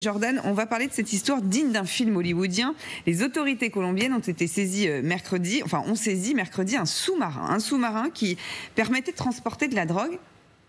Jordan, on va parler de cette histoire digne d'un film hollywoodien. Les autorités colombiennes ont saisi mercredi un sous-marin qui permettait de transporter de la drogue,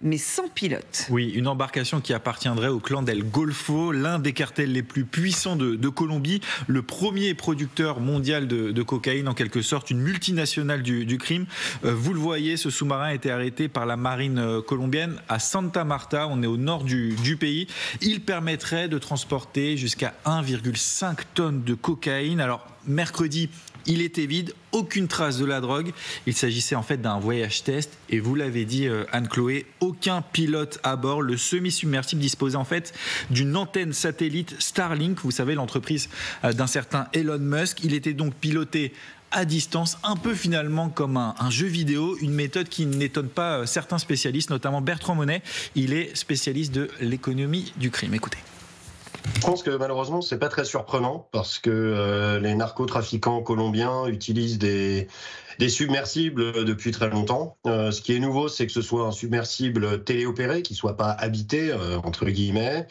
mais sans pilote. Oui, une embarcation qui appartiendrait au clan del Golfo, l'un des cartels les plus puissants de Colombie, le premier producteur mondial de cocaïne, en quelque sorte, une multinationale du crime. Vous le voyez, ce sous-marin a été arrêté par la marine colombienne à Santa Marta, on est au nord du pays. Il permettrait de transporter jusqu'à 1,5 tonnes de cocaïne. Alors, mercredi, il était vide, aucune trace de la drogue. Il s'agissait en fait d'un voyage test et vous l'avez dit Anne-Chloé, aucun pilote à bord. Le semi-submersible disposait en fait d'une antenne satellite Starlink, vous savez, l'entreprise d'un certain Elon Musk. Il était donc piloté à distance, un peu finalement comme un jeu vidéo, une méthode qui n'étonne pas certains spécialistes, notamment Bertrand Monet. Il est spécialiste de l'économie du crime. Écoutez. Je pense que malheureusement, c'est pas très surprenant parce que les narcotrafiquants colombiens utilisent des submersibles depuis très longtemps. Ce qui est nouveau, c'est que ce soit un submersible téléopéré, qui soit pas habité, entre guillemets.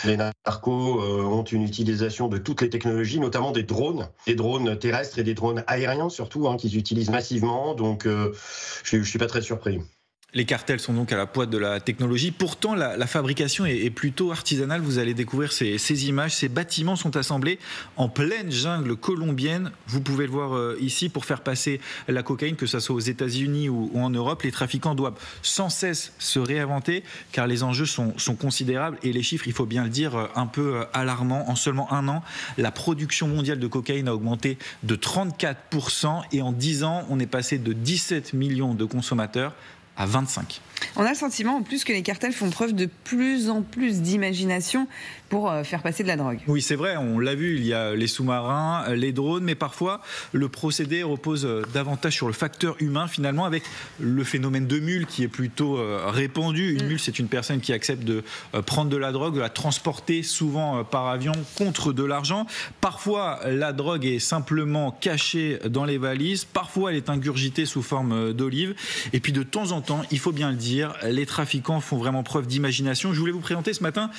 Les narcos ont une utilisation de toutes les technologies, notamment des drones terrestres et des drones aériens surtout, qu'ils utilisent massivement. Donc, je suis pas très surpris. Les cartels sont donc à la pointe de la technologie. Pourtant, la fabrication est plutôt artisanale. Vous allez découvrir ces images. Ces bâtiments sont assemblés en pleine jungle colombienne. Vous pouvez le voir ici. Pour faire passer la cocaïne, que ce soit aux États-Unis ou en Europe, les trafiquants doivent sans cesse se réinventer car les enjeux sont considérables. Et les chiffres, il faut bien le dire, un peu alarmants. En seulement un an, la production mondiale de cocaïne a augmenté de 34%. Et en 10 ans, on est passé de 17 millions de consommateurs à 25. On a le sentiment en plus que les cartels font preuve de plus en plus d'imagination pour faire passer de la drogue. Oui, c'est vrai, on l'a vu, il y a les sous-marins, les drones, mais parfois le procédé repose davantage sur le facteur humain finalement, avec le phénomène de mule qui est plutôt répandu. Une mule, c'est une personne qui accepte de prendre de la drogue, de la transporter souvent par avion contre de l'argent. Parfois, la drogue est simplement cachée dans les valises, parfois elle est ingurgitée sous forme d'olive, et puis de temps en temps, il faut bien le dire, les trafiquants font vraiment preuve d'imagination. Je voulais vous présenter ce matin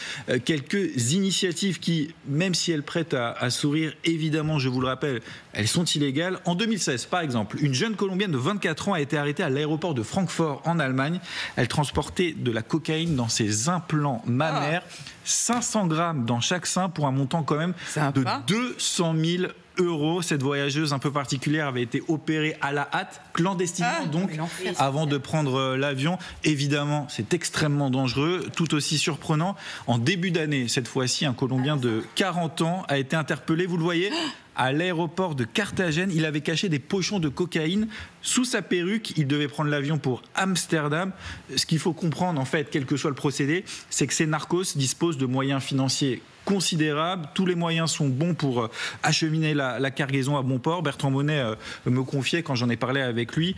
quelques initiatives qui, même si elles prêtent à sourire, évidemment, je vous le rappelle, elles sont illégales. En 2016, par exemple, une jeune Colombienne de 24 ans a été arrêtée à l'aéroport de Francfort en Allemagne. Elle transportait de la cocaïne dans ses implants mammaires, 500 grammes dans chaque sein pour un montant quand même de 200 000 €. Cette voyageuse un peu particulière avait été opérée à la hâte, clandestinement donc, avant de prendre l'avion. Évidemment, c'est extrêmement dangereux, tout aussi surprenant. En début d'année, cette fois-ci, un Colombien de 40 ans a été interpellé, vous le voyez, à l'aéroport de Carthagène. Il avait caché des pochons de cocaïne sous sa perruque. Il devait prendre l'avion pour Amsterdam. Ce qu'il faut comprendre, en fait, quel que soit le procédé, c'est que ces narcos disposent de moyens financiers considérables. Tous les moyens sont bons pour acheminer la cargaison à bon port. Bertrand Monet me confiait, quand j'en ai parlé avec lui,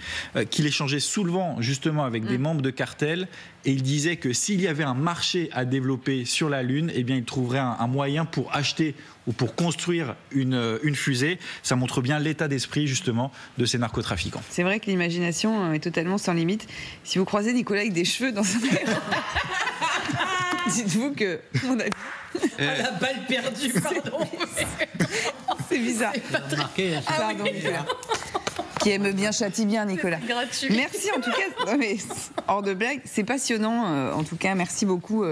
qu'il échangeait souvent justement avec des membres de cartels, et il disait que s'il y avait un marché à développer sur la Lune, eh bien, il trouverait un moyen pour acheter ou pour construire une fusée. Ça montre bien l'état d'esprit justement de ces narcotrafiquants. C'est vrai que l'imagination est totalement sans limite. Si vous croisez Nicolas avec des cheveux dans un aéroport, dites-vous que mon avis... la balle perdue, pardon. C'est bizarre. Pardon, Nicolas. Qui aime bien, châtie bien, Nicolas. Gratuit. Merci en tout cas. Non, mais hors de blague, c'est passionnant. En tout cas, merci beaucoup.